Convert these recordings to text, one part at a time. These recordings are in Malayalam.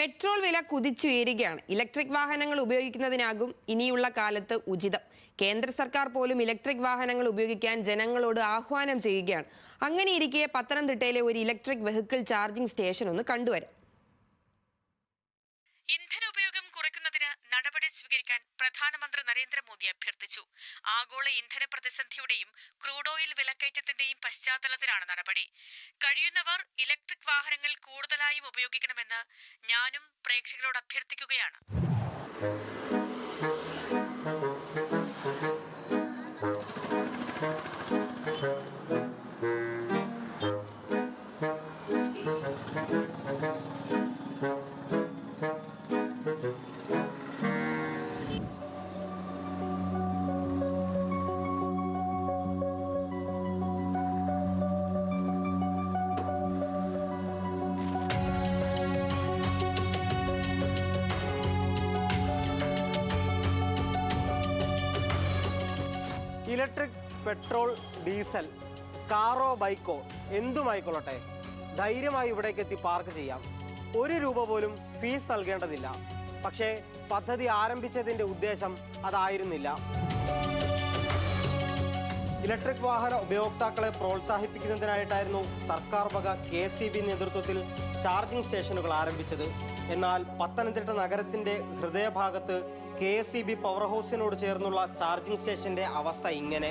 പെട്രോൾ വില കുതിച്ചുയരുകയാണ്. ഇലക്ട്രിക് വാഹനങ്ങൾ ഉപയോഗിക്കുന്നതിനാകും ഇനിയുള്ള കാലത്ത് ഉചിതം. കേന്ദ്ര സർക്കാർ പോലും ഇലക്ട്രിക് വാഹനങ്ങൾ ഉപയോഗിക്കാൻ ജനങ്ങളോട് ആഹ്വാനം ചെയ്യുകയാണ്. അങ്ങനെയിരിക്കെ പത്തനംതിട്ടയിലെ ഒരു ഇലക്ട്രിക് വെഹിക്കിൾ ചാർജിംഗ് സ്റ്റേഷൻ ഒന്ന് കണ്ടുവരാം. ഇന്ധനോപയോഗം കുറയ്ക്കുന്നതിന് നടപടി സ്വീകരിക്കാൻ പ്രധാനമന്ത്രി നരേന്ദ്രമോദി അഭ്യർത്ഥിച്ചു. ആഗോള ഇന്ധന പ്രതിസന്ധിയുടെയും ക്രൂഡ് ഓയിൽ വിലക്കയറ്റത്തിന്റെയും പശ്ചാത്തലത്തിലാണ് നടപടി. കഴിയുന്നവർ ഇലക്ട്രിക് വാഹനങ്ങൾ കൂടുതലായും ഉപയോഗിക്കണമെന്ന് ഞാനും പ്രേക്ഷകരോട് അഭ്യർത്ഥിക്കുകയാണ്. ഇലക്ട്രിക്, പെട്രോൾ, ഡീസൽ, കാറോ ബൈക്കോ എന്തുമായിക്കൊള്ളട്ടെ, ധൈര്യമായി ഇവിടേക്ക് എത്തി പാർക്ക് ചെയ്യാം. ₹1 പോലും ഫീസ് നൽകേണ്ടതില്ല. പക്ഷേ പദ്ധതി ആരംഭിച്ചതിൻ്റെ ഉദ്ദേശം അതായിരുന്നില്ല. ഇലക്ട്രിക് വാഹന ഉപയോക്താക്കളെ പ്രോത്സാഹിപ്പിക്കുന്നതിനായിട്ടായിരുന്നു സർക്കാർ വക KSEB നേതൃത്വത്തിൽ ചാർജിംഗ് സ്റ്റേഷനുകൾ ആരംഭിച്ചത്. എന്നാൽ പത്തനംതിട്ട നഗരത്തിന്റെ ഹൃദയഭാഗത്ത് KSEB പവർ ഹൗസിനോട് ചേർന്നുള്ള ചാർജിംഗ് സ്റ്റേഷന്റെ അവസ്ഥ ഇങ്ങനെ.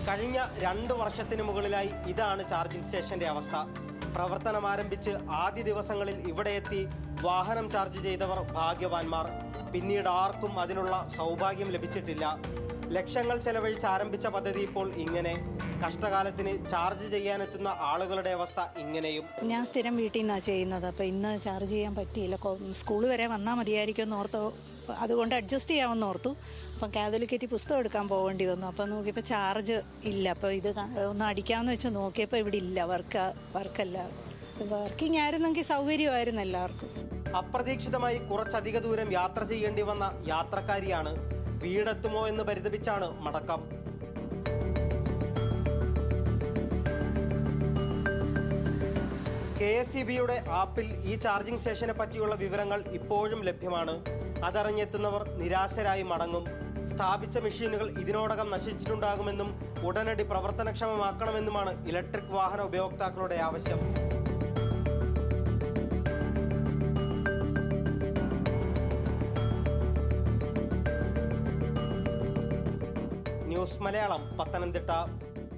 കഴിഞ്ഞ 2 വർഷത്തിന് മുകളിലായി ഇതാണ് ചാർജിംഗ് സ്റ്റേഷന്റെ അവസ്ഥ. പ്രവർത്തനം ആരംഭിച്ച് ആദ്യ ദിവസങ്ങളിൽ ഇവിടെ എത്തി വാഹനം ചാർജ് ചെയ്തവർ ഭാഗ്യവാന്മാർ. പിന്നീട് ആർക്കും അതിനുള്ള സൗഭാഗ്യം ലഭിച്ചിട്ടില്ല. ലക്ഷങ്ങൾ ചെലവഴിച്ച് ആരംഭിച്ച പദ്ധതി ഇപ്പോൾ ഇങ്ങനെ. കഷ്ടകാലത്തിന് ചാർജ് ചെയ്യാനെത്തുന്ന ആളുകളുടെ അവസ്ഥ ഇങ്ങനെയും. ഞാൻ സ്ഥിരം വീട്ടിൽ നിന്നാണ് ചെയ്യുന്നത്. അപ്പോൾ ഇന്ന് ചാർജ് ചെയ്യാൻ പറ്റിയില്ല. സ്കൂൾ വരെ വന്നാൽ മതിയായിരിക്കും എന്ന് ഓർത്തോ, അതുകൊണ്ട് അഡ്ജസ്റ്റ് ചെയ്യാമെന്ന് ഓർത്തു. അപ്പം കാതലിക്കറ്റി പുസ്തകം എടുക്കാൻ പോകേണ്ടി വന്നു. അപ്പം നോക്കിയപ്പോൾ ചാർജ് ഇല്ല. അപ്പോൾ ഇത് ഒന്ന് അടിക്കാമെന്ന് വെച്ച് നോക്കിയപ്പോൾ ഇവിടെ ഇല്ല. വർക്കല്ല. വർക്കിംഗ് ആയിരുന്നെങ്കിൽ സൗകര്യമായിരുന്നു എല്ലാവർക്കും. അപ്രതീക്ഷിതമായി കുറച്ചധിക ദൂരം യാത്ര ചെയ്യേണ്ടി വന്ന യാത്രക്കാരിയാണ്. വീടെത്തുമോ എന്ന് പരിതപിച്ചാണ് മടക്കം. KSEBയുടെ ആപ്പിൽ ഈ ചാർജിംഗ് സ്റ്റേഷനെ പറ്റിയുള്ള വിവരങ്ങൾ ഇപ്പോഴും ലഭ്യമാണ്. അതറിഞ്ഞെത്തുന്നവർ നിരാശരായി മടങ്ങും. സ്ഥാപിച്ച മെഷീനുകൾ ഇതിനോടകം നശിച്ചിട്ടുണ്ടാകുമെന്നും ഉടനടി പ്രവർത്തനക്ഷമമാക്കണമെന്നുമാണ് ഇലക്ട്രിക് വാഹന ഉപയോക്താക്കളുടെ ആവശ്യം. ന്യൂസ് മലയാളം, പത്തനംതിട്ട.